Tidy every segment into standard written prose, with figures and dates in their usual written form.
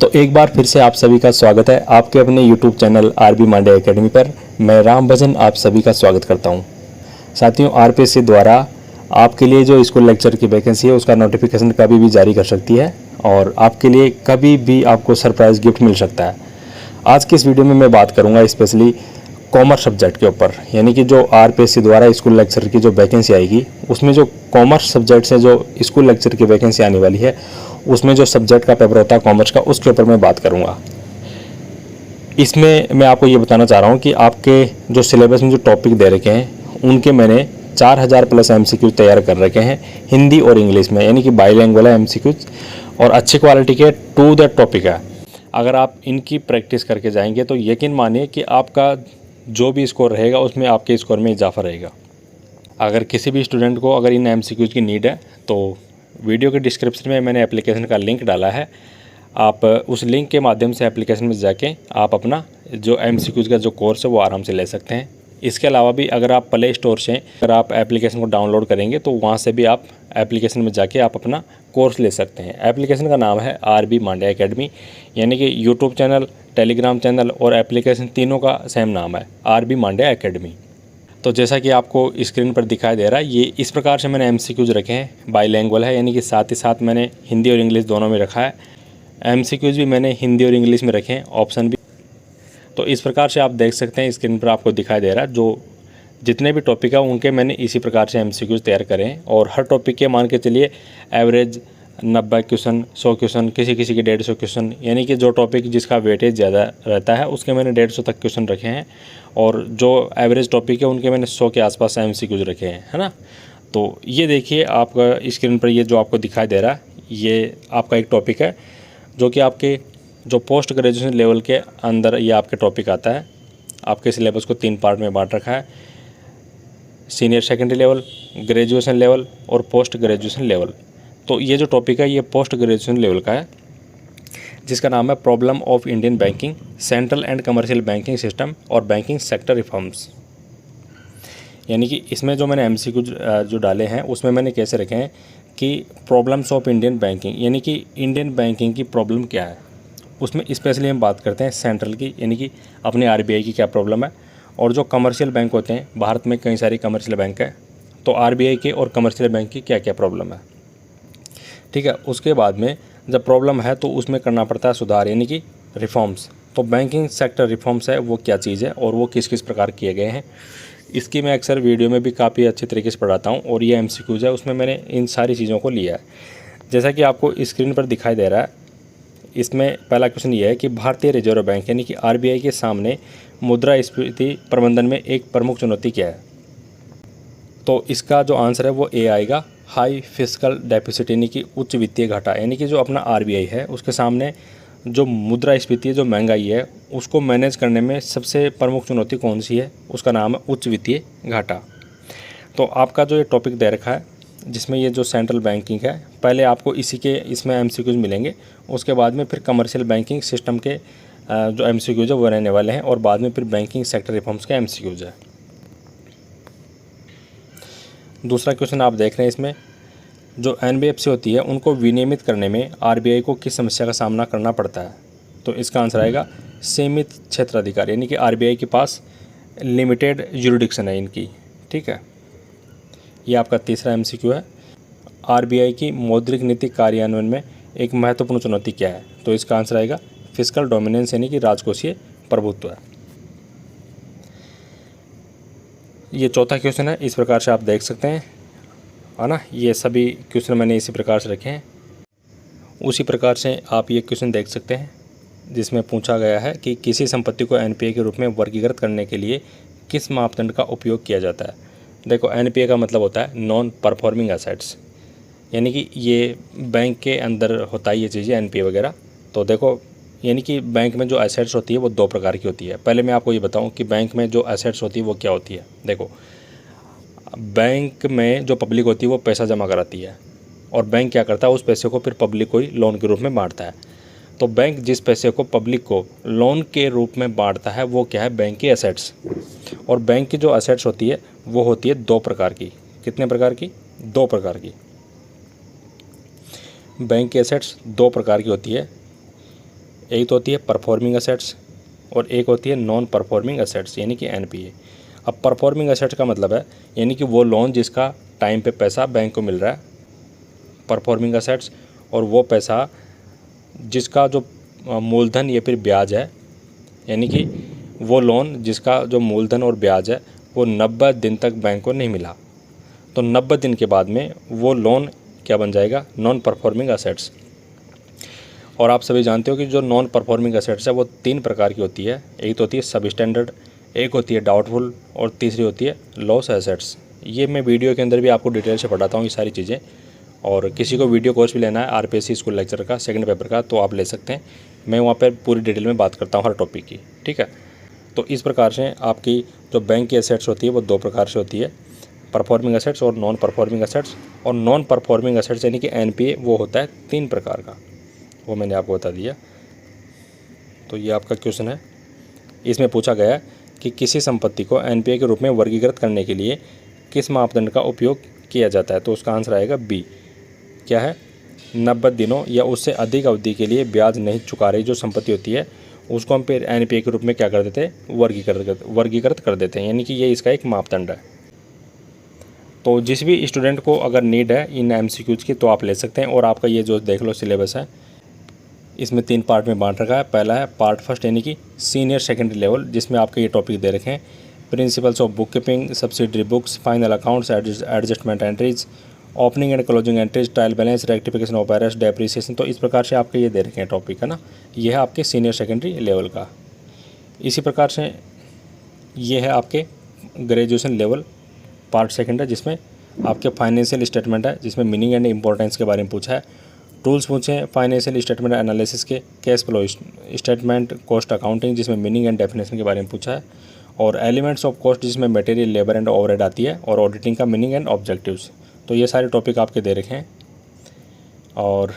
तो एक बार फिर से आप सभी का स्वागत है आपके अपने YouTube channel RB Mande academy पर। मैं राम भजन आप सभी का स्वागत करता हूं। साथियों, आरपीएससी द्वारा आपके लिए जो स्कूल लेक्चर की वैकेंसी है उसका नोटिफिकेशन कभी भी जारी कर सकती है और आपके लिए कभी भी आपको सरप्राइज गिफ्ट मिल सकता है। आज की इस वीडियो में मैं बात करूँगा स्पेशली कॉमर्स सब्जेक्ट के ऊपर, यानी कि जो आरपीएससी द्वारा स्कूल लेक्चर की जो वैकेंसी आएगी उसमें जो कॉमर्स सब्जेक्ट से जो स्कूल लेक्चर की वैकेंसी आने वाली है उसमें जो सब्जेक्ट का पेपर होता है कॉमर्स का, उसके ऊपर मैं बात करूंगा। इसमें मैं आपको ये बताना चाह रहा हूँ कि आपके जो सिलेबस में जो टॉपिक दे रखे हैं उनके मैंने 4000 प्लस एमसीक्यू तैयार कर रखे हैं हिंदी और इंग्लिश में, यानी कि बाईलैंग्वेज एमसीक्यूज और अच्छी क्वालिटी के टू द टॉपिक है। अगर आप इनकी प्रैक्टिस करके जाएंगे तो यकीन मानिए कि आपका जो भी स्कोर रहेगा उसमें आपके स्कोर में इजाफा रहेगा। अगर किसी भी स्टूडेंट को अगर इन एमसीक्यूज की नीड है तो वीडियो के डिस्क्रिप्शन में मैंने एप्लीकेशन का लिंक डाला है। आप उस लिंक के माध्यम से एप्लीकेशन में जाके आप अपना जो एमसीक्यूज का जो कोर्स है वो आराम से ले सकते हैं। इसके अलावा भी अगर आप प्ले स्टोर से अगर आप एप्लीकेशन को डाउनलोड करेंगे तो वहाँ से भी आप एप्लीकेशन में जाके आप अपना कोर्स ले सकते हैं। एप्लीकेशन का नाम है आरबी मांडे एकेडमी, यानी कि यूट्यूब चैनल, टेलीग्राम चैनल और एप्लीकेशन तीनों का सेम नाम है, आरबी मांडे एकेडमी। तो जैसा कि आपको स्क्रीन पर दिखाई दे रहा है, ये इस प्रकार से मैंने एमसीक्यूज रखे हैं। बाईलैंग्वेज है, यानी कि साथ ही साथ मैंने हिंदी और इंग्लिश दोनों में रखा है। एमसीक्यूज भी मैंने हिंदी और इंग्लिश में रखे हैं, ऑप्शन भी। तो इस प्रकार से आप देख सकते हैं स्क्रीन पर आपको दिखाई दे रहा है, जो जितने भी टॉपिक है उनके मैंने इसी प्रकार से एमसीक्यूज तैयार करे हैं। और हर टॉपिक के मान के चलिए एवरेज 90 क्वेश्चन, 100 क्वेश्चन, किसी किसी के 150 क्वेश्चन, यानी कि जो टॉपिक जिसका वेटेज ज़्यादा रहता है उसके मैंने 150 तक क्वेश्चन रखे हैं। और जो एवरेज टॉपिक है उनके मैंने 100 के आसपास एमसीक्यूज रखे हैं, है ना। तो ये देखिए आपका स्क्रीन पर ये जो आपको दिखाई दे रहा है ये आपका एक टॉपिक है जो कि आपके जो पोस्ट ग्रेजुएशन लेवल के अंदर ये आपके टॉपिक आता है। आपके सिलेबस को 3 पार्ट में बांट रखा है, senior secondary level, graduation level और पोस्ट ग्रेजुएशन लेवल। तो ये जो टॉपिक है ये पोस्ट ग्रेजुएशन लेवल का है, जिसका नाम है problem of Indian banking, central and commercial banking system और बैंकिंग सेक्टर रिफॉर्म्स। यानी कि इसमें जो मैंने एमसीक्यू जो डाले हैं उसमें मैंने कैसे रखे हैं कि प्रॉब्लम्स ऑफ इंडियन बैंकिंग, यानी कि इंडियन बैंकिंग की प्रॉब्लम क्या है। उसमें स्पेशली हम बात करते हैं सेंट्रल की, यानी कि अपने आरबीआई की क्या प्रॉब्लम है। और जो कमर्शियल बैंक होते हैं, भारत में कई सारी कमर्शियल बैंक है, तो आरबीआई के और कमर्शियल बैंक की क्या क्या प्रॉब्लम है, ठीक है। उसके बाद में जब प्रॉब्लम है तो उसमें करना पड़ता है सुधार, यानी कि रिफॉर्म्स। तो बैंकिंग सेक्टर रिफॉर्म्स है वो क्या चीज़ है और वो किस किस प्रकार किए गए हैं, इसकी मैं अक्सर वीडियो में भी काफ़ी अच्छे तरीके से पढ़ाता हूँ। और ये एमसीक्यूज है उसमें मैंने इन सारी चीज़ों को लिया है। जैसा कि आपको स्क्रीन पर दिखाई दे रहा है, इसमें पहला क्वेश्चन ये है कि भारतीय रिजर्व बैंक यानी कि आरबीआई के सामने मुद्रास्फीति प्रबंधन में एक प्रमुख चुनौती क्या है। तो इसका जो आंसर है वो ए आएगा, हाई फिस्कल डेफिसिट, यानी कि उच्च वित्तीय घाटा। यानी कि जो अपना आरबीआई है उसके सामने जो मुद्रास्फीति, जो महंगाई है, उसको मैनेज करने में सबसे प्रमुख चुनौती कौन सी है, उसका नाम है उच्च वित्तीय घाटा। तो आपका जो ये टॉपिक दे रखा है जिसमें ये जो सेंट्रल बैंकिंग है, पहले आपको इसी के इसमें एमसीक्यूज मिलेंगे, उसके बाद में फिर कमर्शियल बैंकिंग सिस्टम के जो एमसीक्यूज है वो रहने वाले हैं, और बाद में फिर बैंकिंग सेक्टर रिफॉर्म्स के एमसीक्यूज है। दूसरा क्वेश्चन आप देख रहे हैं, इसमें जो एनबीएफसी होती है उनको विनियमित करने में आरबीआई को किस समस्या का सामना करना पड़ता है। तो इसका आंसर आएगा सीमित क्षेत्राधिकार, यानी कि आरबीआई के पास लिमिटेड जुरिडिक्शन है इनकी, ठीक है। ये आपका तीसरा एमसीक्यू है, आरबीआई की मौद्रिक नीति कार्यान्वयन में एक महत्वपूर्ण चुनौती क्या है। तो इसका आंसर आएगा फिस्कल डोमिनेंस, यानी कि राजकोषीय प्रभुत्व है। ये चौथा क्वेश्चन है, इस प्रकार से आप देख सकते हैं, है ना। ये सभी क्वेश्चन मैंने इसी प्रकार से रखे हैं। उसी प्रकार से आप ये क्वेश्चन देख सकते हैं जिसमें पूछा गया है कि किसी संपत्ति को एनपीए के रूप में वर्गीकृत करने के लिए किस मापदंड का उपयोग किया जाता है। देखो, एनपीए का मतलब होता है नॉन परफॉर्मिंग एसेट्स, यानी कि ये बैंक के अंदर होता है ये चीज़ें एनपीए वगैरह। तो देखो, यानी कि बैंक में जो एसेट्स होती है वो 2 प्रकार की होती है। पहले मैं आपको ये बताऊं कि बैंक में जो एसेट्स होती है वो क्या होती है। देखो, बैंक में जो पब्लिक होती है वो पैसा जमा कराती है, और बैंक क्या करता है उस पैसे को फिर पब्लिक को ही लोन के रूप में बांटता है। तो बैंक जिस पैसे को पब्लिक को लोन के रूप में बांटता है वो क्या है, बैंक की एसेट्स। और बैंक की जो एसेट्स होती है वो होती है 2 प्रकार की। कितने प्रकार की? 2 प्रकार की। बैंक की एसेट्स 2 प्रकार की होती है। एक तो होती है परफॉर्मिंग असेट्स और एक होती है नॉन परफॉर्मिंग असेट्स यानी कि NPA। अब परफॉर्मिंग असेट्स का मतलब है यानी कि वो लोन जिसका टाइम पे पैसा बैंक को मिल रहा है, परफॉर्मिंग असेट्स, और वो पैसा जिसका जो मूलधन या फिर ब्याज है, यानी कि वो लोन जिसका जो मूलधन और ब्याज है वो 90 दिन तक बैंक को नहीं मिला, तो 90 दिन के बाद में वो लोन क्या बन जाएगा, नॉन परफॉर्मिंग असेट्स। और आप सभी जानते हो कि जो नॉन परफॉर्मिंग असेट्स है वो 3 प्रकार की होती है। एक तो होती है सब स्टैंडर्ड, एक होती है डाउटफुल और तीसरी होती है लॉस एसेट्स। ये मैं वीडियो के अंदर भी आपको डिटेल से पढ़ाता हूँ ये सारी चीज़ें। और किसी को वीडियो कोर्स भी लेना है RPSC स्कूल लेक्चर का सेकंड पेपर का तो आप ले सकते हैं, मैं वहाँ पर पूरी डिटेल में बात करता हूँ हर टॉपिक की, ठीक है। तो इस प्रकार से आपकी जो बैंक की एसेट्स होती है वो 2 प्रकार से होती है, परफॉर्मिंग एसेट्स और नॉन परफॉर्मिंग एसेट्स। और नॉन परफॉर्मिंग एसेट्स यानी कि NPA वो होता है 3 प्रकार का, वो मैंने आपको बता दिया। तो ये आपका क्वेश्चन है, इसमें पूछा गया कि किसी संपत्ति को NPA के रूप में वर्गीकृत करने के लिए किस मापदंड का उपयोग किया जाता है, तो उसका आंसर आएगा B। क्या है, 90 दिनों या उससे अधिक अवधि के लिए ब्याज नहीं चुका रही जो संपत्ति होती है उसको हम फिर NPA के रूप में क्या कर देते हैं, वर्गीकृत कर देते हैं, यानी कि ये इसका एक मापदंड है। तो जिस भी स्टूडेंट को अगर नीड है इन MCQs की तो आप ले सकते हैं। और आपका ये जो देख लो सिलेबस है इसमें 3 पार्ट में बांट रखा है। पहला है पार्ट फर्स्ट यानी कि सीनियर सेकेंडरी लेवल, जिसमें आपके ये टॉपिक दे रखे हैं, principles of book keeping, subsidiary books, final accounts, adjustment entries, opening and closing entries, trial balance, rectification of errors, depreciation. तो इस प्रकार से आपके ये दे रखे हैं टॉपिक, है ना। ये है आपके सीनियर सेकेंडरी लेवल का। इसी प्रकार से ये है आपके ग्रेजुएशन लेवल पार्ट सेकंड है, जिसमें आपके फाइनेंशियल स्टेटमेंट है, जिसमें मीनिंग एंड इंपॉर्टेंस के बारे में पूछा है, टूल्स पूछे हैं फाइनेंशियल स्टेटमेंट एनालिसिस के, cash flow statement, cost accounting जिसमें मीनिंग एंड डेफिनेशन के बारे में पूछा है, और एलिमेंट्स ऑफ कॉस्ट जिसमें मटेरियल, लेबर एंड ओवरहेड आती है, और ऑडिटिंग का मीनिंग एंड ऑब्जेक्टिव्स। तो ये सारे टॉपिक आपके दे रखे हैं। और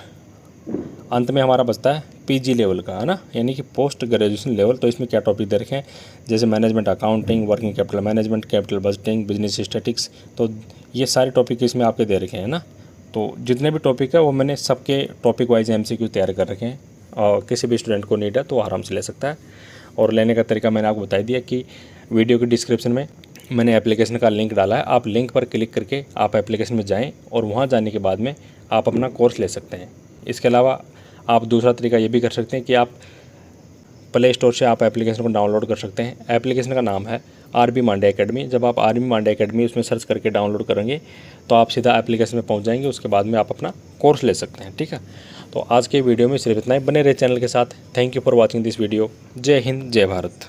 अंत में हमारा बचता है PG लेवल का, है ना, यानी कि पोस्ट ग्रेजुएशन लेवल। तो इसमें क्या टॉपिक दे रखे हैं, जैसे management accounting, working capital management, capital budgeting, business statics. तो ये सारे टॉपिक इसमें आपके दे रखे हैं ना। तो जितने भी टॉपिक है वो मैंने सबके टॉपिक वाइज MCQ तैयार कर रखे हैं, और किसी भी स्टूडेंट को नीड है तो आराम से ले सकता है। और लेने का तरीका मैंने आपको बता दिया कि वीडियो के डिस्क्रिप्शन में मैंने एप्लीकेशन का लिंक डाला है, आप लिंक पर क्लिक करके आप एप्लीकेशन में जाएँ और वहाँ जाने के बाद में आप अपना कोर्स ले सकते हैं। इसके अलावा आप दूसरा तरीका ये भी कर सकते हैं कि आप प्ले स्टोर से आप एप्लीकेशन को डाउनलोड कर सकते हैं। एप्लीकेशन का नाम है RB मांडे एकेडमी। जब आप RB मांडे एकेडमी उसमें सर्च करके डाउनलोड करेंगे तो आप सीधा एप्लीकेशन में पहुंच जाएंगे, उसके बाद में आप अपना कोर्स ले सकते हैं, ठीक है। तो आज के वीडियो में सिर्फ इतना ही, बने रहे चैनल के साथ। Thank you for watching this video. जय हिंद, जय भारत।